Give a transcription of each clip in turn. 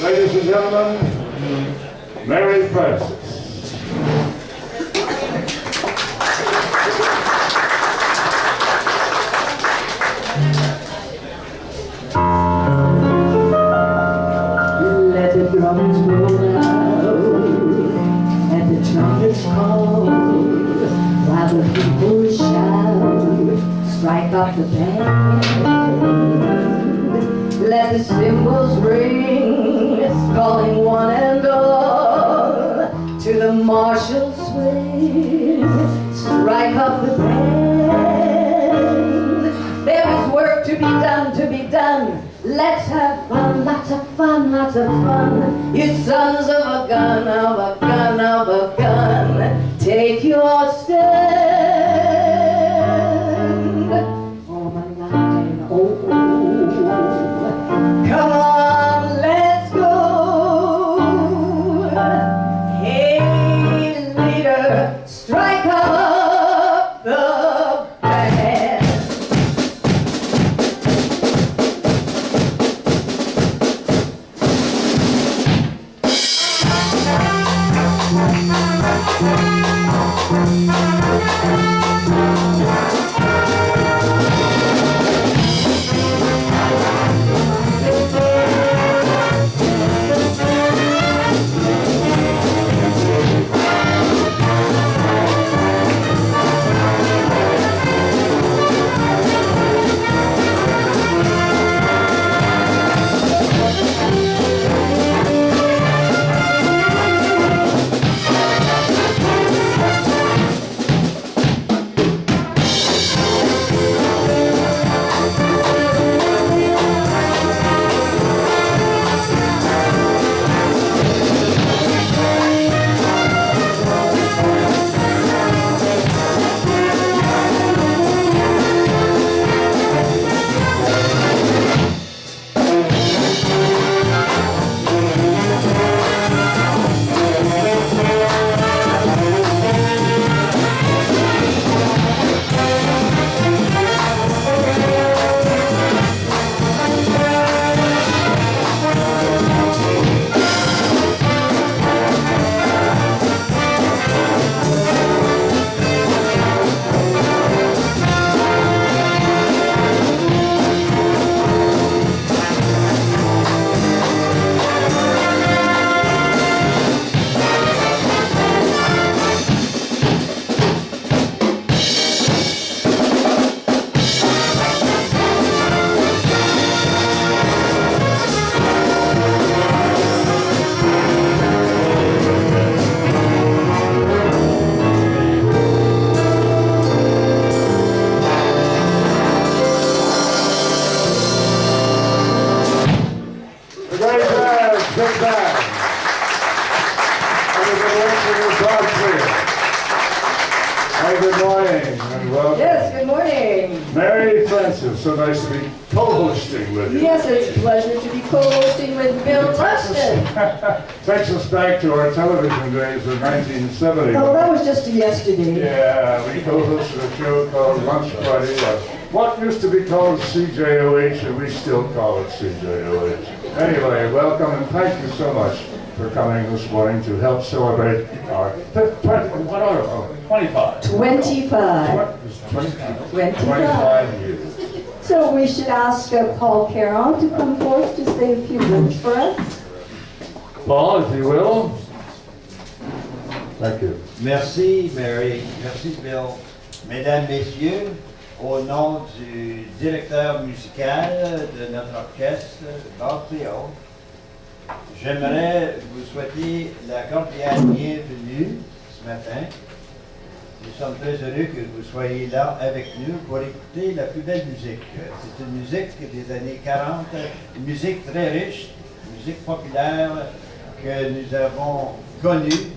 Ladies and gentlemen, Mary Frances. Let the drums roll out and the trumpets call while the people shout, strike up the band. Let the cymbals ring, calling one and all to the martial swing, strike up the band. There is work to be done, to be done. Let's have fun, lots of fun, lots of fun. You sons of a gun, of a gun, of a gun, take your stand. Form a line, oh, come on, let's go. Hey, leader, strike up the band. Good morning and welcome. Yes, good morning. Mary Frances, so nice to be co-hosting with you. Yes, it's a pleasure to be co-hosting with Bill Luston. Takes us back to our television days of 1970. Oh, that was just yesterday. Yeah, we co-hosted a show called Lunch Party. What used to be called CJOH, and we still call it CJOH. Anyway, welcome and thank you so much for coming this morning to help celebrate our 25. 25. 25 years. So we should ask Paul Caron to come forth to say a few words for us. Paul, if you will. Thank you. Merci Mary, merci Bill. Mesdames, Messieurs, au nom du directeur musical de notre orchestre, Bob Cléo, j'aimerais vous souhaiter la cordiale bienvenue ce matin. Nous sommes très heureux que vous soyez là avec nous pour écouter la plus belle musique. C'est une musique des années 40, une musique très riche, une musique populaire que nous avons connue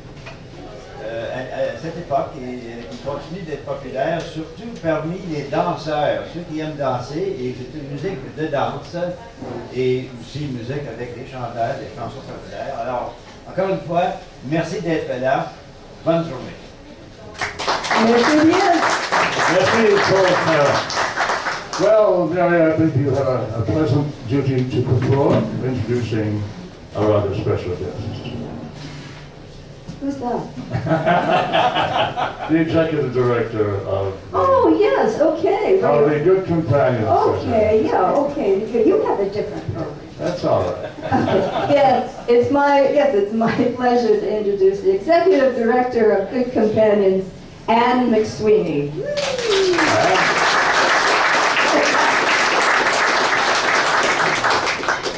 à cette époque et qui continue d'être populaire, surtout parmi les danseurs, ceux qui aiment danser. Et c'est une musique de danse et aussi une musique avec des chanteurs, des chansons populaires. Alors, encore une fois, merci d'être là. Bonne journée. Merci bien. Merci, Paul. Well, Mary, I think you have a pleasant duty to perform, introducing our rather special guest. Who's that? The executive director of Oh, yes, okay. of the Good Companions. Okay, yeah, okay. You have a different program. That's all right. Yes, it's my pleasure to introduce the executive director of Good Companions, Anne McSweeney.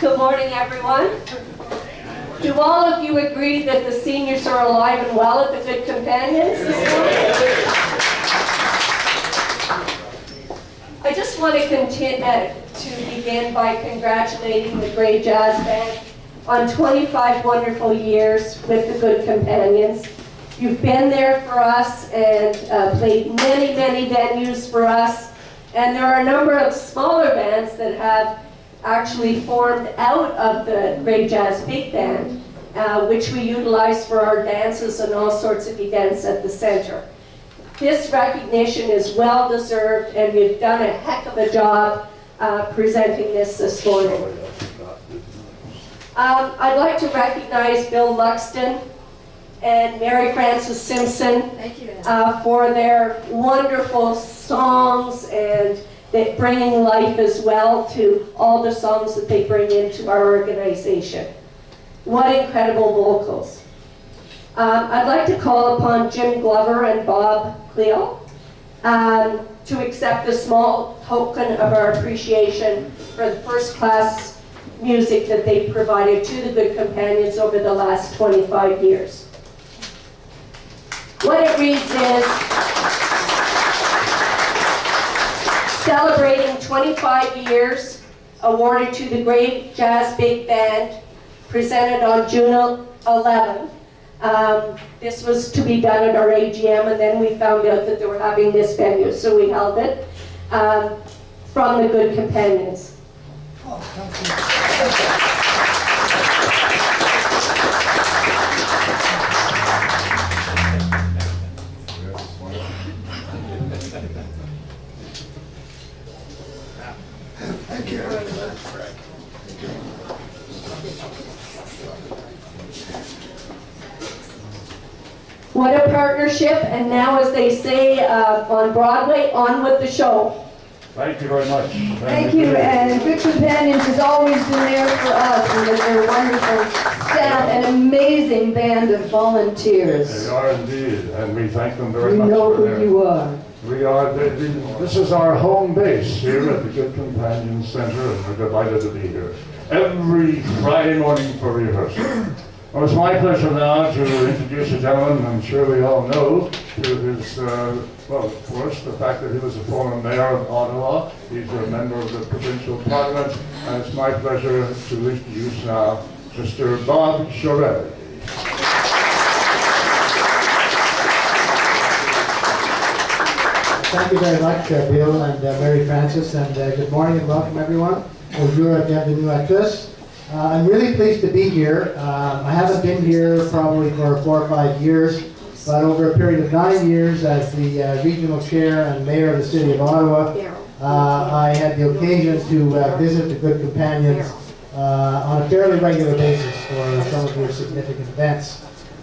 Good morning, everyone. Do all of you agree that the seniors are alive and well at the Good Companions this morning? I just want to begin by congratulating the Grey Jazz Band on 25 wonderful years with the Good Companions. You've been there for us and played many, many venues for us. And there are a number of smaller bands that have actually formed out of the Grey Jazz Big Band, which we utilize for our dances and all sorts of events at the center. This recognition is well deserved, and we've done a heck of a job presenting this morning. I'd like to recognize Bill Luxton and Mary Frances Simpson for their wonderful songs and bringing life as well to all the songs that they bring into our organization. What incredible vocals. I'd like to call upon Jim Glover and Bob Cleo to accept a small token of our appreciation for the first-class music that they've provided to the Good Companions over the last 25 years. What it reads is, celebrating 25 years, awarded to the Grey Jazz Big Band, presented on June 11. This was to be done at our AGM, and then we found out that they were having this venue, so we held it from the Good Companions. What a partnership, and now, as they say on Broadway, on with the show. Thank you very much. Thank you, and Good Companions has always been there for us, and with their wonderful staff, an amazing band of volunteers. They are indeed, and we thank them very We much. know for who their- you are. We are, this is our home base here at the Good Companions Center, and we're delighted to be here every Friday morning for rehearsal. Well, it's my pleasure now to introduce a gentleman I'm sure we all know, to his, well, of course, the fact that he was a former mayor of Ottawa. He's a member of the provincial parliament, and it's my pleasure to introduce now Mr. Bob Chiarelli. Thank you very much, Bill and Mary Frances, and good morning and welcome everyone. Bonjour, bienvenue à tous. I'm really pleased to be here. I haven't been here probably for 4 or 5 years, but over a period of 9 years as the regional chair and mayor of the city of Ottawa, I had the occasion to visit the Good Companions on a fairly regular basis for some of your significant events.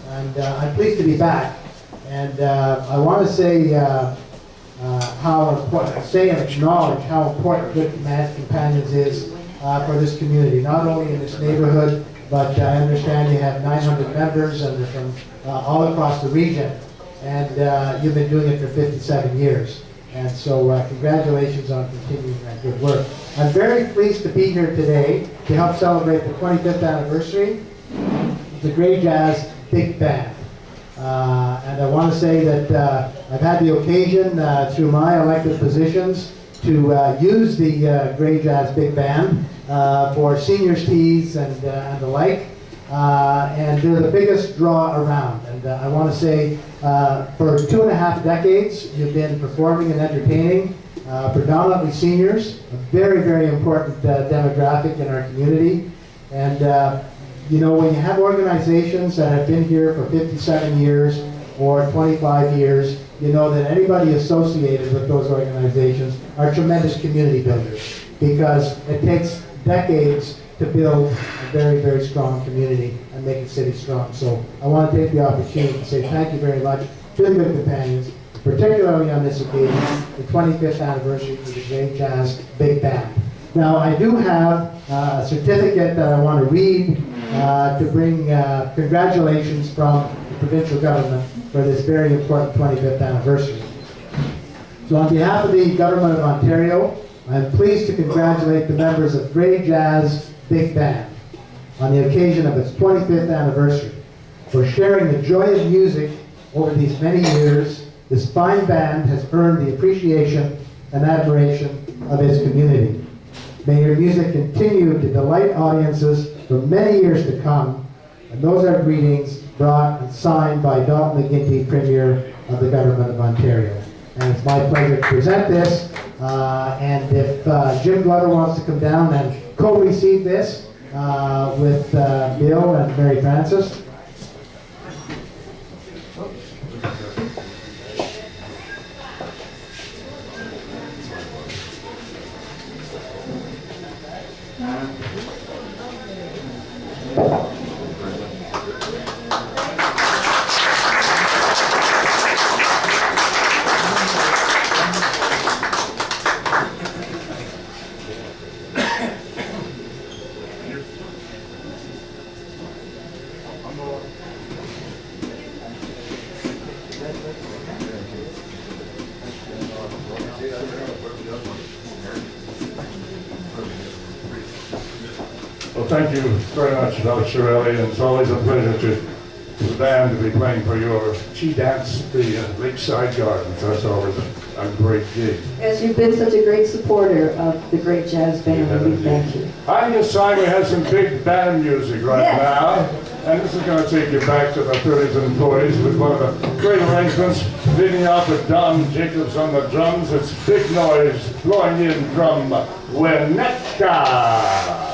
And I'm pleased to be back. And I want to say how important, say and acknowledge how important Good Companions is for this community, not only in this neighborhood, but I understand you have 900 members and they're from all across the region. And you've been doing it for 57 years. And so congratulations on continuing that good work. I'm very pleased to be here today to help celebrate the 25th anniversary of the Grey Jazz Big Band. And I want to say that I've had the occasion through my elected positions to use the Grey Jazz Big Band for seniors' teas and the like. And they're the biggest draw around. And I want to say for 2.5 decades, you've been performing and entertaining predominantly seniors, a very, very important demographic in our community. And you know, when you have organizations that have been here for 57 years or 25 years, you know that anybody associated with those organizations are tremendous community builders, because it takes decades to build a very, very strong community and make a city strong. So I want to take the opportunity to say thank you very much to the Good Companions, particularly on this occasion, the 25th anniversary of the Grey Jazz Big Band. Now, I do have a certificate that I want to read to bring congratulations from the provincial government for this very important 25th anniversary. So on behalf of the Government of Ontario, I'm pleased to congratulate the members of Grey Jazz Big Band on the occasion of its 25th anniversary for sharing the joy of music over these many years. This fine band has earned the appreciation and admiration of its community. May your music continue to delight audiences for many years to come. And those are greetings brought and signed by Dalton McGuinty, Premier of the Government of Ontario. And it's my pleasure to present this. And if Jim Glover wants to come down and co-receive this with Bill and Mary Francis. Well, thank you very much, Alex Shirelli, and it's always a pleasure for the band to be playing for your She Dance at the Lakeside Gardens. That's always a great gig. As you've been such a great supporter of the Great Jazz Band, and we thank you. On your side, we have some big band music right Yes. now. And this is going to take you back to the 30s and 40s with one of the great arrangements, leading out with Don Jacobs on the drums. It's Big Noise blowing in from Winnetka.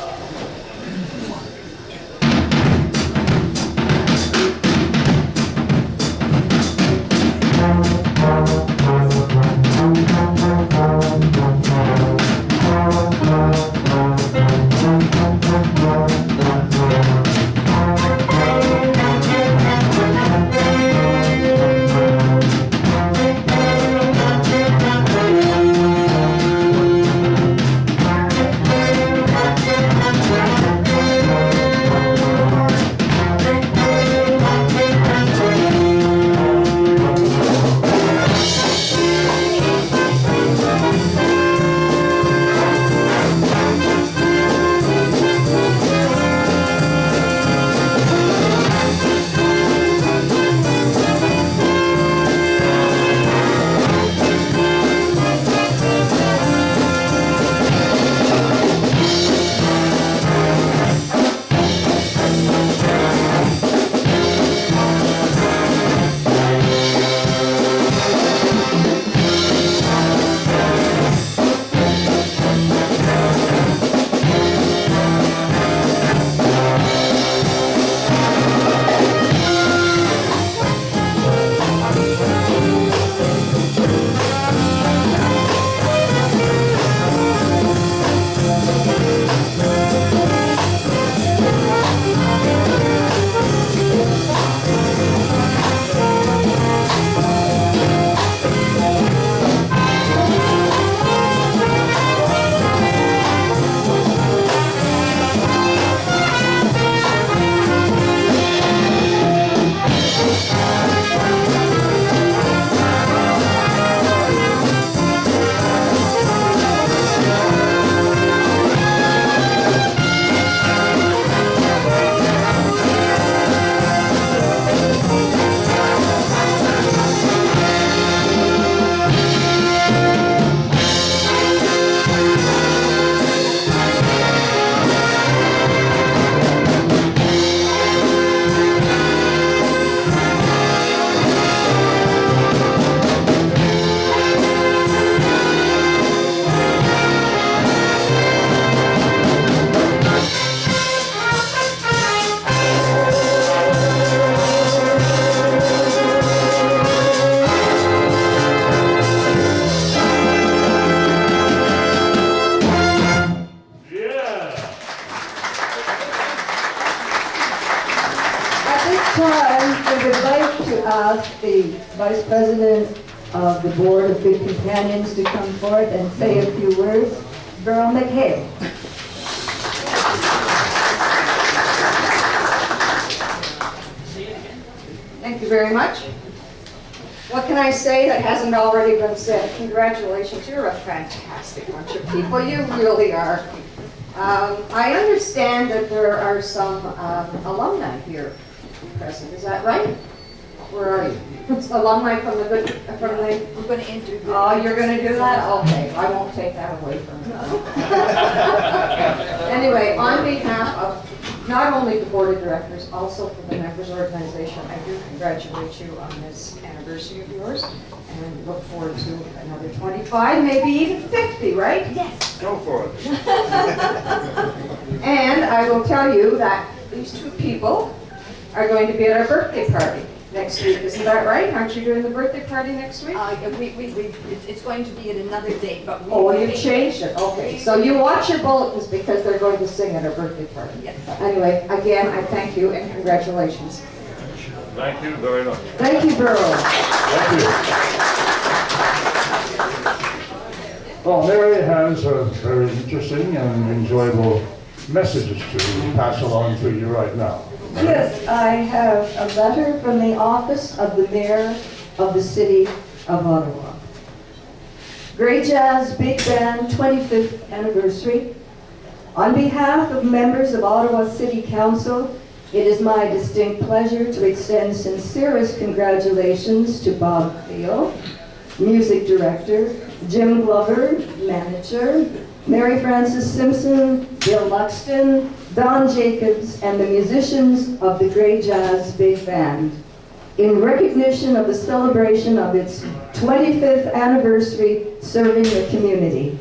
the Vice President of the Board of Good Companions to come forth and say a few words. Beryl McHale. Thank you very much. What can I say that hasn't already been said? Congratulations, you're a fantastic bunch of people, you really are. I understand that there are some alumni here present, is that right? Where are you? Alumni from the good, from the... We're going to introduce. Oh, you're going to do that? Okay, I won't take that away from you. Anyway, on behalf of not only the board of directors, also for the members organization, I do congratulate you on this anniversary of yours and look forward to another 25, maybe even 50, right? Yes. Go for it. And I will tell you that these two people are going to be at our birthday party next week. Isn't that right? Aren't you doing the birthday party next week? It's going to be at another date, but we. Oh, you changed it, okay. So you watch your bulletins because they're going to sing at our birthday party. Yes. Anyway, again, I thank you and congratulations. Thank you very much. Thank you, Burl. Thank you. Well, Mary has a very interesting and enjoyable messages to pass along to you right now. Yes, I have a letter from the office of the mayor of the city of Ottawa. Grey Jazz Big Band 25th anniversary. On behalf of members of Ottawa City Council, it is my distinct pleasure to extend sincerest congratulations to Bob Thiel, music director, Jim Glover, manager, Mary Frances Simpson, Bill Luxton, Don Jacobs, and the musicians of the Grey Jazz Big Band, in recognition of the celebration of its 25th anniversary serving the community.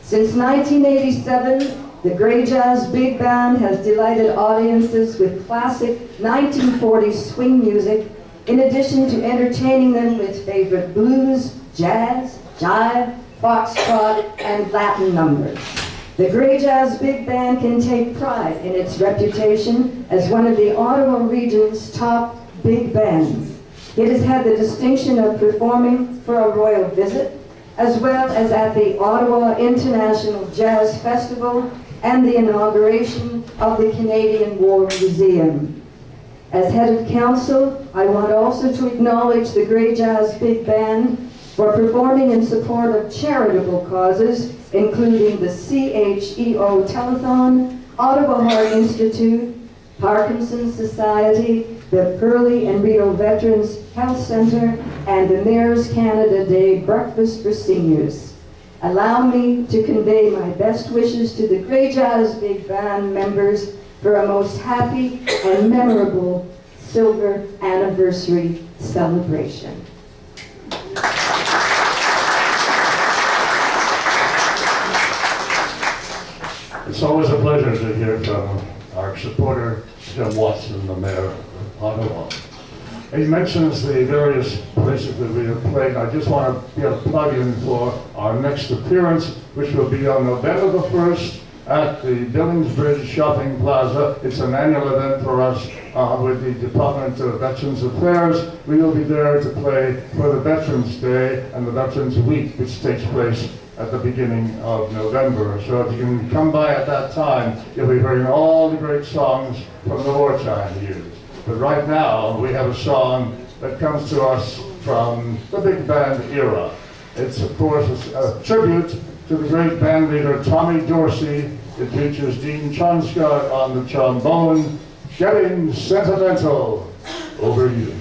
Since 1987, the Grey Jazz Big Band has delighted audiences with classic 1940s swing music, in addition to entertaining them with favorite blues, jazz, jive, foxtrot, and Latin numbers. The Grey Jazz Big Band can take pride in its reputation as one of the Ottawa region's top big bands. It has had the distinction of performing for a royal visit, as well as at the Ottawa International Jazz Festival and the inauguration of the Canadian War Museum. As head of council, I want also to acknowledge the Grey Jazz Big Band for performing in support of charitable causes, including the CHEO Telethon, Ottawa Heart Institute, Parkinson's Society, the Pearly and Rideau Veterans Health Center, and the Mayor's Canada Day Breakfast for Seniors. Allow me to convey my best wishes to the Grey Jazz Big Band members for a most happy and memorable silver anniversary celebration. It's always a pleasure to hear from our supporter, Jim Watson, the mayor of Ottawa. He mentions the various places that we have played. I just want to get a plug in for our next appearance, which will be on November the 1st at the Billings Bridge Shopping Plaza. It's an annual event for us with the Department of Veterans Affairs. We will be there to play for the Veterans Day and the Veterans Week, which takes place at the beginning of November. So if you can come by at that time, you'll be hearing all the great songs from the wartime years. But right now, we have a song that comes to us from the big band era. It's, of course, a tribute to the great band leader Tommy Dorsey. It features Dean Chonscott on the trombone, Getting Sentimental Over You.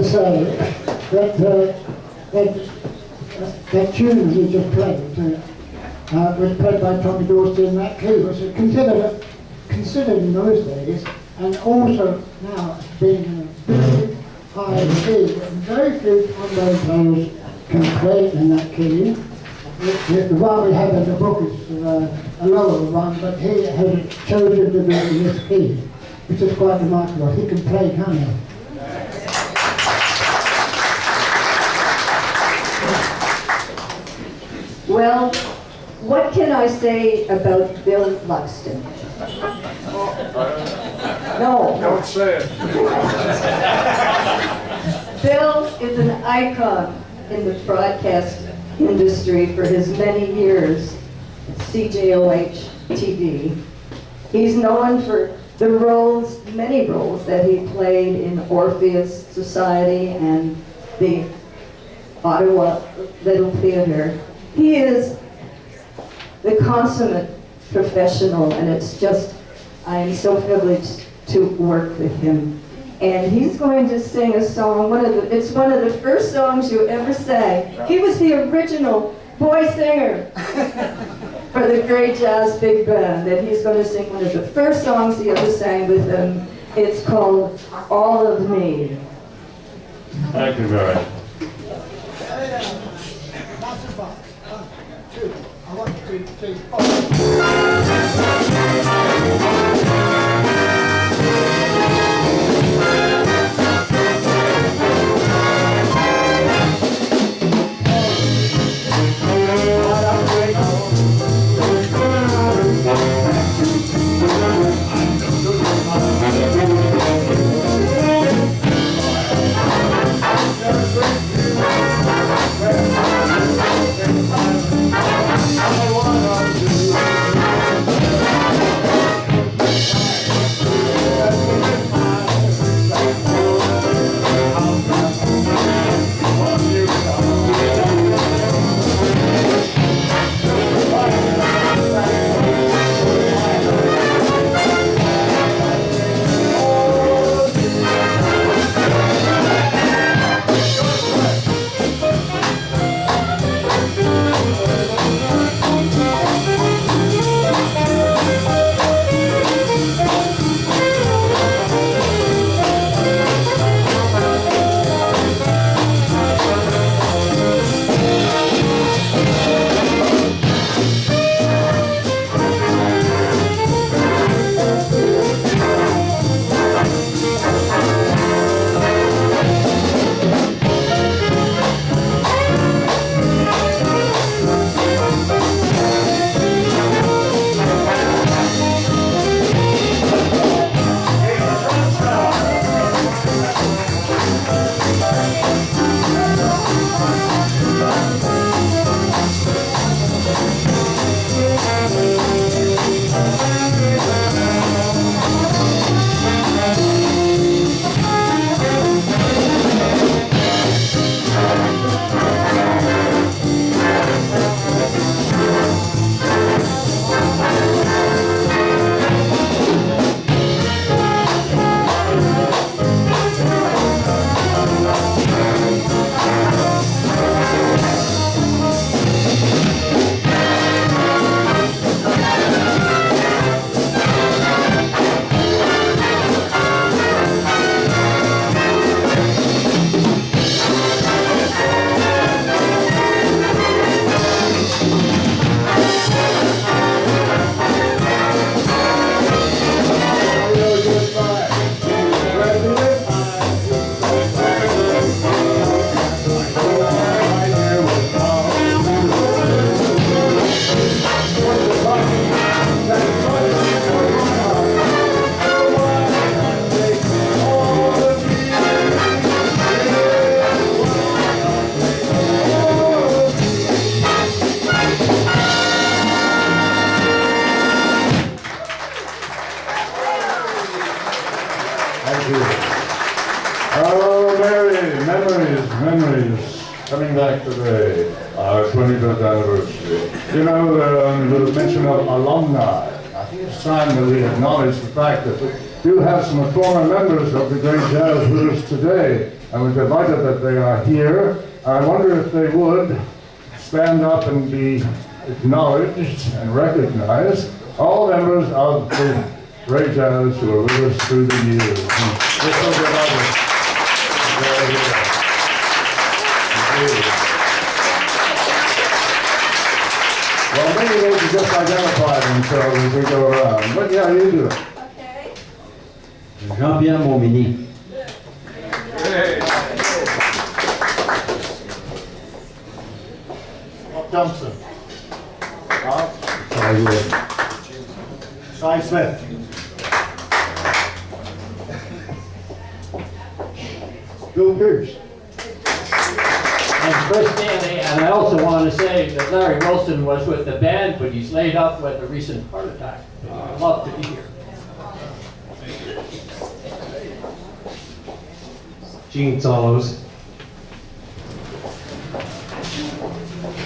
say that tune he just played was played by Tommy Dorsey in that key, was considered in those days, and also now being a very high key. Very few trombone players can play in that key. The one we have in the book is a lower one, but he has chosen to do it in this key, which is quite remarkable. He can play, can't he? Well, what can I say about Bill Luxton? No. Don't say it. Bill is an icon in the broadcast industry for his many years at CJOH TV. He's known for the roles, many roles that he played in Orpheus Society and the Ottawa Little Theatre. He is the consummate professional, and it's just, I am so privileged to work with him. And he's going to sing a song, it's one of the first songs you ever sang. He was the original boy singer for the Great Jazz Big Band, and he's going to sing one of the first songs he ever sang with them. It's called All of Me. Thank you very much. I want to see. Memories. Coming back today, our 25th anniversary. You know, the mention of alumni. I think it's time that we acknowledge the fact that we do have some former members of the Great Jazz with us today. and we're delighted that they are here. I wonder if they would stand up and be acknowledged and recognized, all members of the Grey Jazz who are with us through the years. We're so delighted they're here. Indeed. Well, maybe they can just identify themselves as we go around. But yeah, you do it. Okay. Jean-Pierre Montminy. Bob Thompson. Sorry, Will. Cy Smith. Bill Pierce. And Chris Daly, and I also want to say that Larry Wilson was with the band, but he's laid up with a recent heart attack. But he would love to be here. Gene Solos.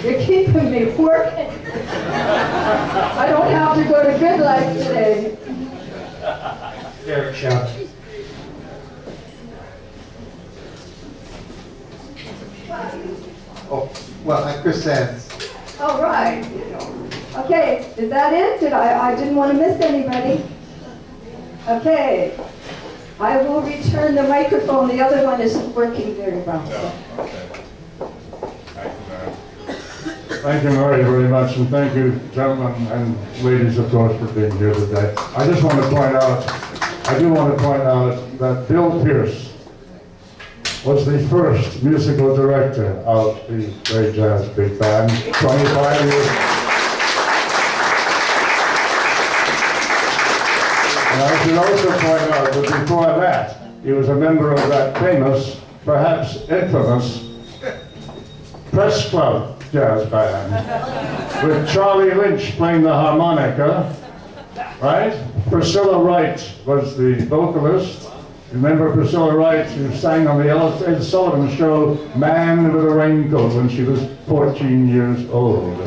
You're keeping me working. I don't have to go to Good Life today. Derek Schaub. Oh, well, I'm Chris Sands. All right. Okay, is that it? I didn't want to miss anybody. Okay. I will return the microphone. The other one isn't working very well. So. Thank you, Mary, very much, and thank you, gentlemen and ladies, of course, for being here today. I just want to point out, I do want to point out that Bill Pierce was the first musical director of the Grey Jazz Big Band, 25 years. And I should also point out that before that, he was a member of that famous, perhaps infamous, Press Club Jazz Band, with Charlie Lynch playing the harmonica, right? Priscilla Wright was the vocalist. Remember Priscilla Wright, who sang on the Ed Sullivan show, Man with a Raincoat, when she was 14 years old.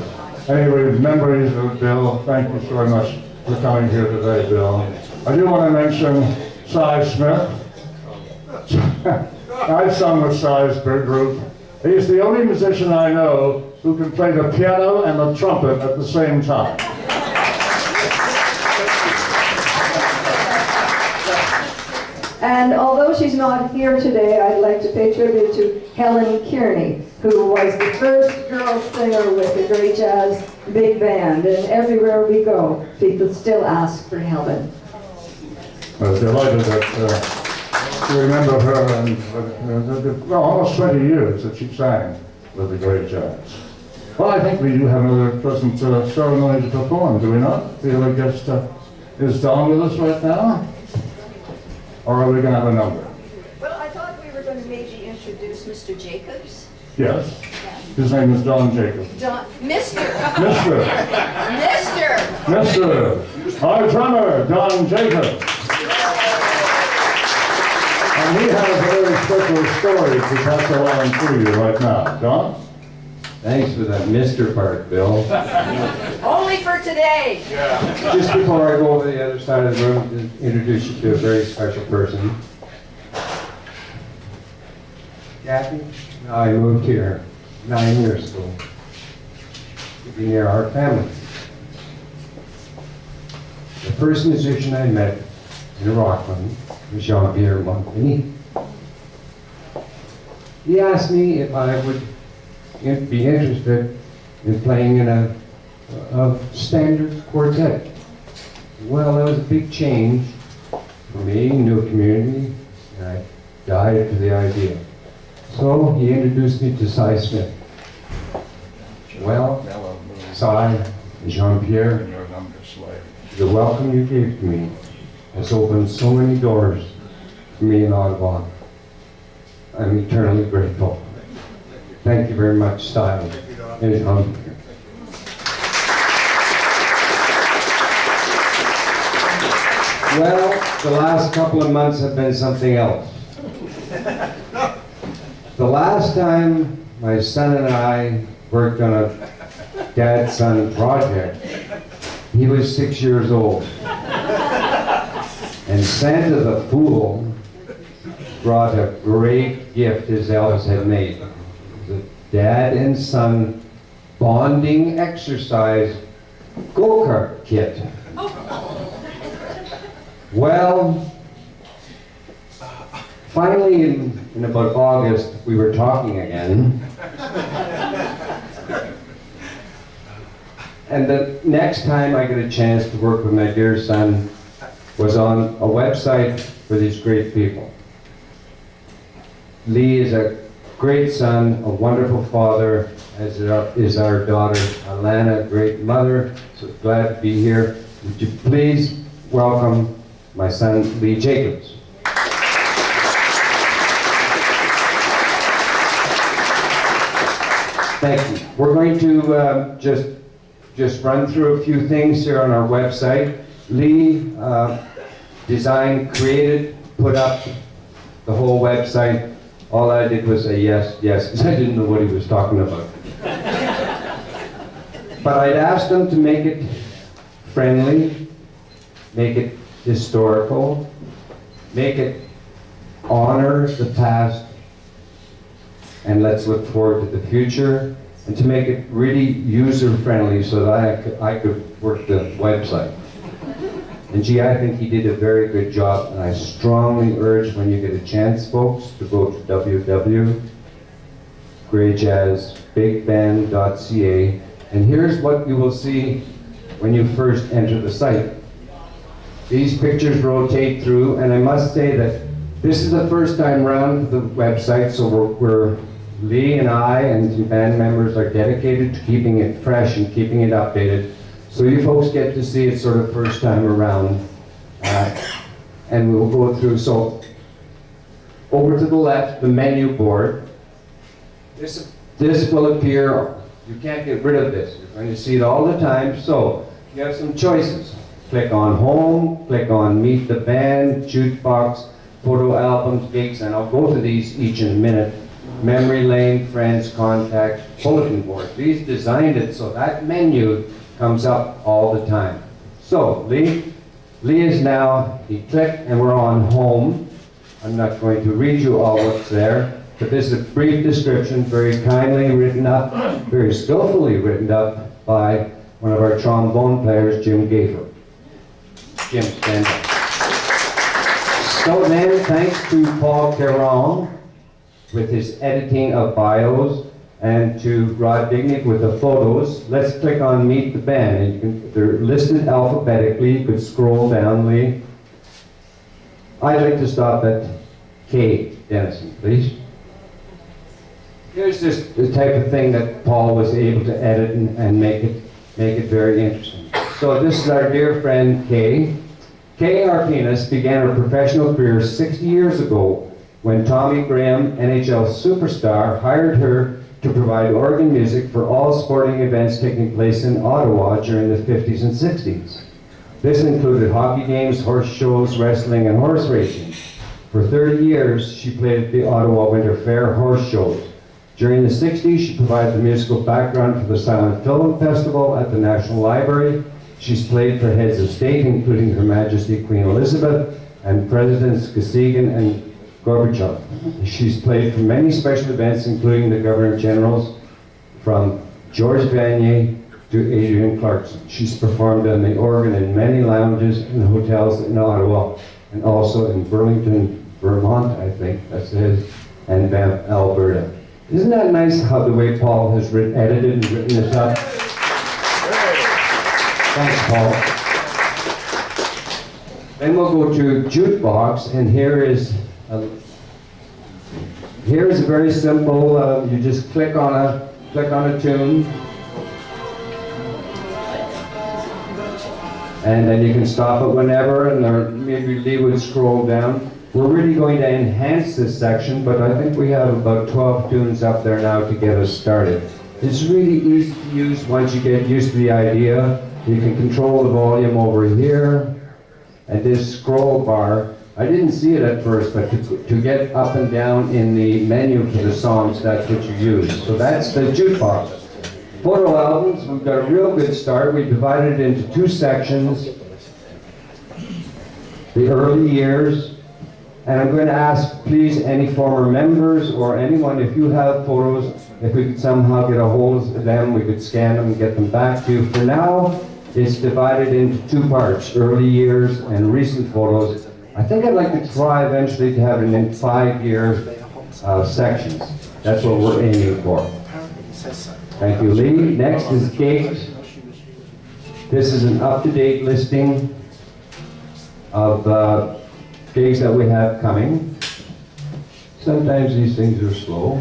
Anyway, memories of Bill. Thank you so much for coming here today, Bill. I do want to mention Cy Smith. I've sung with Cy's group. He's the only musician I know who can play the piano and the trumpet at the same time. And although she's not here today, I'd like to pay tribute to Helen Kearney, who was the first girl singer with the Grey Jazz Big Band. And everywhere we go, people still ask for Helen. I was delighted that you remember her, and well, almost 20 years that she sang with the Grey Jazz. Well, I think we do have another present ceremony to perform, do we not? The other guest is Don with us right now? Or are we going to have a number? Well, I thought we were going to maybe introduce Mr. Jacobs. Yes. His name is Don Jacobs. Mr. Mr. Our drummer, Don Jacobs. And he has a very special story to pass along to you right now. Don? Thanks for that Mr. part, Bill. Only for today. Just before I go over the other side of the room, to introduce you to a very special person. Kathy, I moved here 9 years ago to be near our family. The first musician I met in Rockland was Jean-Pierre Montminy. He asked me if I would be interested in playing in a standard quartet. Well, that was a big change for me, new community, and I died for the idea. So he introduced me to Cy Smith. Well, Cy and Jean-Pierre, the welcome you gave to me has opened so many doors for me in Ottawa. I'm eternally grateful. Thank you very much, Cy and Jean-Pierre. Well, the last couple of months have been something else. The last time my son and I worked on a dad-son project, he was 6 years old. And Santa the Fool brought a great gift his elves had made. It was a dad and son bonding exercise go-kart kit. Well, finally in about August, we were talking again. And the next time I get a chance to work with my dear son was on a website for these great people. Lee is a great son, a wonderful father, as is our daughter Alana, a great mother. So glad to be here. Would you please welcome my son Lee Jacobs. Thank you. We're going to just run through a few things here on our website. Lee designed, created, put up the whole website. All I did was say yes, yes, because I didn't know what he was talking about. But I'd asked him to make it friendly, make it historical, make it honor the past, and let's look forward to the future, and to make it really user-friendly so that I could work the website. And gee, I think he did a very good job, and I strongly urge when you get a chance, folks, to go to www.greyjazzbigband.ca, and here's what you will see when you first enter the site. These pictures rotate through, and I must say that this is the first time around the website, so we're Lee and I and some band members are dedicated to keeping it fresh and keeping it updated. So you folks get to see it sort of first time around. And we'll go through. So over to the left, the menu board. This will appear. You can't get rid of this. You're going to see it all the time. So you have some choices. Click on home, click on meet the band, jukebox, photo albums, gigs, and I'll go to these each in a minute. Memory lane, friends, contacts, bulletin board. Lee's designed it so that menu comes up all the time. So Lee is now, he clicked and we're on home. I'm not going to read you all what's there, but this is a brief description, very kindly written up, very skillfully written up by one of our trombone players, Jim Gafer. Jim, stand up. So then, thanks to Paul Caron with his editing of bios, and to Rod Dignick with the photos, let's click on Meet the Band. And they're listed alphabetically. You could scroll down, Lee. I'd like to stop at K. Dennison, please. Here's just the type of thing that Paul was able to edit and make it very interesting. So this is our dear friend Kay. Kay, our pianist, began her professional career 60 years ago when Tommy Graham, NHL superstar, hired her to provide organ music for all sporting events taking place in Ottawa during the 50s and 60s. This included hockey games, horse shows, wrestling, and horse racing. For 30 years, she played at the Ottawa Winter Fair horse shows. During the 60s, she provided the musical background for the Silent Film Festival at the National Library. She's played for heads of state, including Her Majesty Queen Elizabeth and Presidents Kosygin and Gorbachev. She's played for many special events, including the Governor Generals, from George Vanier to Adrian Clarkson. She's performed on the organ in many lounges and hotels in Ottawa, and also in Burlington, Vermont, I think that's it, and Banff, Alberta. Isn't that nice how the way Paul has edited and written this up? Thanks, Paul. Then we'll go to Jukebox, and here is a very simple. You just click on a tune, and then you can stop it whenever, and maybe Lee would scroll down. We're really going to enhance this section, but I think we have about 12 tunes up there now to get us started. It's really easy to use once you get used to the idea. You can control the volume over here, and this scroll bar, I didn't see it at first, but to get up and down in the menu for the songs, that's what you use. So that's the jukebox. Photo albums, we've got a real good start. We divided it into two sections. The early years And I'm going to ask, please, any former members or anyone, if you have photos, if we could somehow get a hold of them, we could scan them and get them back to you. For now, it's divided into two parts, early years and recent photos. I think I'd like to try eventually to have it in 5-year sections. That's what we're aiming for. Thank you, Lee. Next is dates. This is an up-to-date listing of gigs that we have coming. Sometimes these things are slow.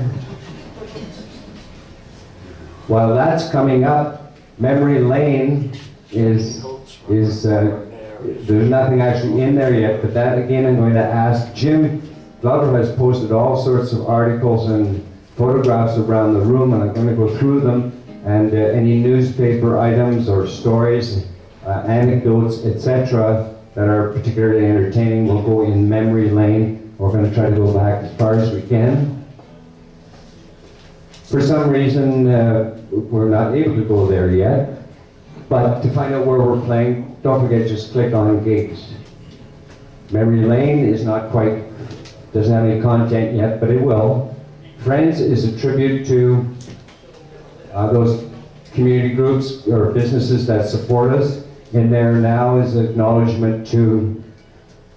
While that's coming up, Memory Lane is there's nothing actually in there yet, but that again I'm going to ask. Jim Glover has posted all sorts of articles and photographs around the room, and I'm going to go through them, and any newspaper items or stories, anecdotes, etc. that are particularly entertaining will go in Memory Lane. We're going to try to go back as far as we can. For some reason, we're not able to go there yet, but to find out where we're playing, don't forget, just click on gigs. Memory Lane is not quite, doesn't have any content yet, but it will. Friends is a tribute to those community groups or businesses that support us. In there now is acknowledgement to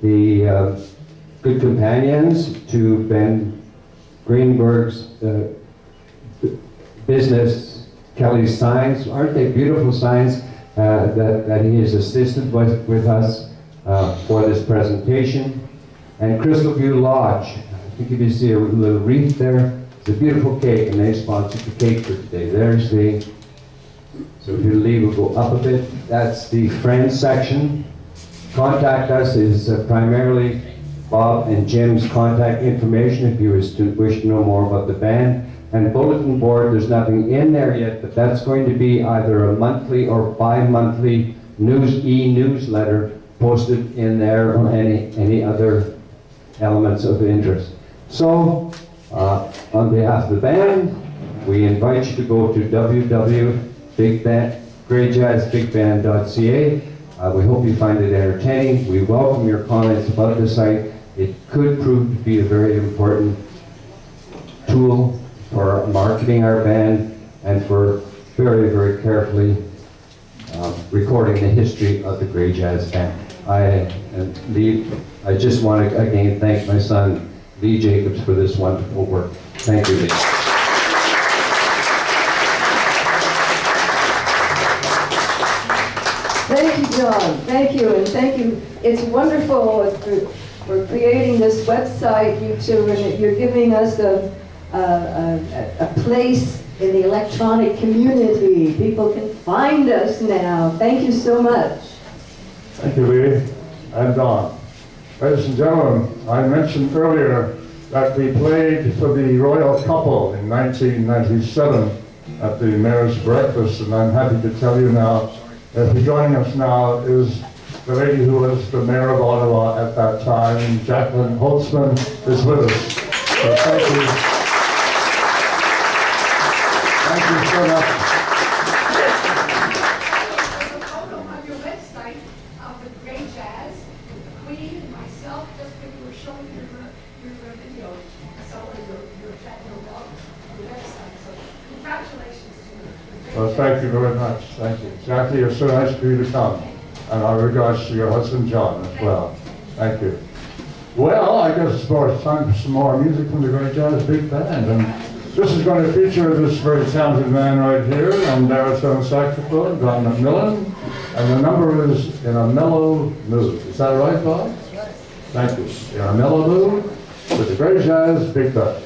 the Good Companions, to Ben Greenberg's business, Kelly's Signs. Aren't they beautiful signs that he has assisted with us for this presentation? And Crystal View Lodge. I think if you see a little wreath there, it's a beautiful cake, and they sponsored the cake for today. There's the, so if you leave, we'll go up a bit. That's the Friends section. Contact us is primarily Bob and Jim's contact information if you wish to know more about the band. And bulletin board, there's nothing in there yet, but that's going to be either a monthly or bi-monthly e-newsletter posted in there, or any other elements of interest. So, on behalf of the band, we invite you to go to www.greyjazzbigband.ca. We hope you find it entertaining. We welcome your comments about the site. It could prove to be a very important tool for marketing our band and for very, very carefully recording the history of the Grey Jazz Band. I just want to again thank my son Lee Jacobs for this wonderful work. Thank you, Lee. Thank you, John. Thank you, and thank you. It's wonderful for creating this website, you two, and you're giving us a place in the electronic community. People can find us now. Thank you so much. Thank you, Lee and Don. Ladies and gentlemen, I mentioned earlier that we played for the royal couple in 1997 at the Mayor's Breakfast, and I'm happy to tell you now that joining us now is the lady who was the Mayor of Ottawa at that time, Jacqueline Holtzman, is with us. So thank you. Thank you so much. On your website of the Grey Jazz, the Queen and myself, just when you were showing your video, I saw your chat about the website. So congratulations to you. Well, thank you very much. Thank you. Jackie, it's so nice for you to come. And our regards to your husband, John, as well. Thank you. Well, I guess it's time for some more music from the Grey Jazz Big Band. And this is going to feature this very talented man right here on baritone saxophone, Don McMillan. And the number is In a Mellow Mood. Is that right, Bob? Thank you. In a Mellow Mood with the Grey Jazz Big Band.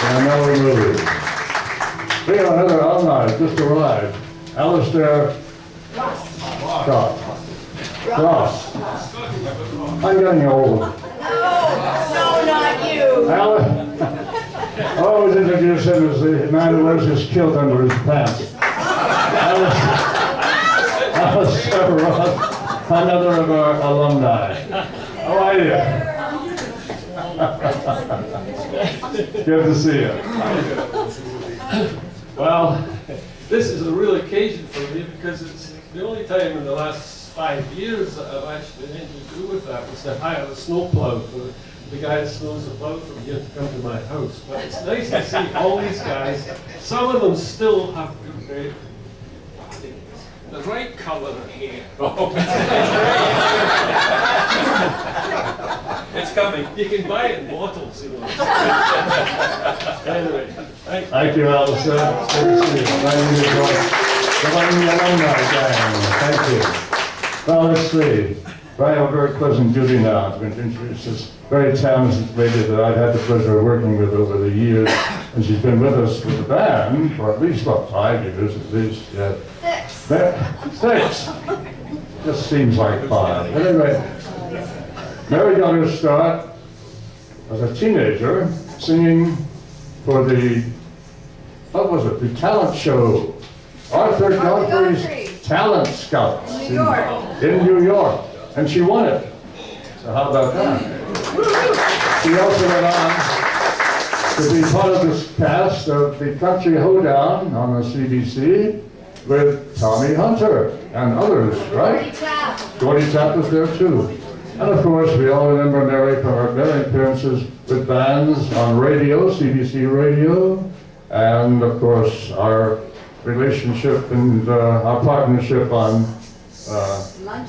And now we move. We have another alumni just arrived. Alistair Ross. I'm getting old. No, not you. I always introduce him as the man who wears his kilt under his pants. Alistair Ross, another of our alumni. How are you? Good to see you. Well, this is a real occasion for me because it's the only time in the last 5 years that I've actually been able to do with that was to hire a snowplow for the guy that snows the plow from here to come to my house. But it's nice to see all these guys. Some of them still have the right color hair. It's coming. You can buy it in bottles, you know. Anyway, Thank you, Alistair. Good to see you. Thank you for joining the alumni gang. Thank you. Well, let's see. I have a very pleasant duty now to introduce this very talented lady that I've had the pleasure of working with over the years. And she's been with us with the band for at least, what, 5 years at least. Yeah. Six. Just seems like 5. But anyway, Mary got her start as a teenager singing for the, what was it, the talent show. Arthur Godfrey's Talent Scouts in New York. And she won it. So how about that? She also went on to be part of this cast of the Country Hoedown on the CBC with Tommy Hunter and others, right? Gordy Tapp was there too. And of course, we all remember Mary from her many appearances with bands on radio, CBC radio, and of course, our relationship and our partnership on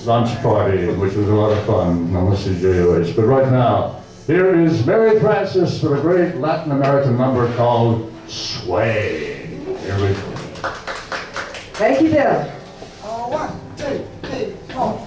Lunch Party, which was a lot of fun on the CJOH. But right now, here is Mary Frances with a great Latin American number called Sway. Here we go. Thank you, Bill. 1, 2, 3, 4.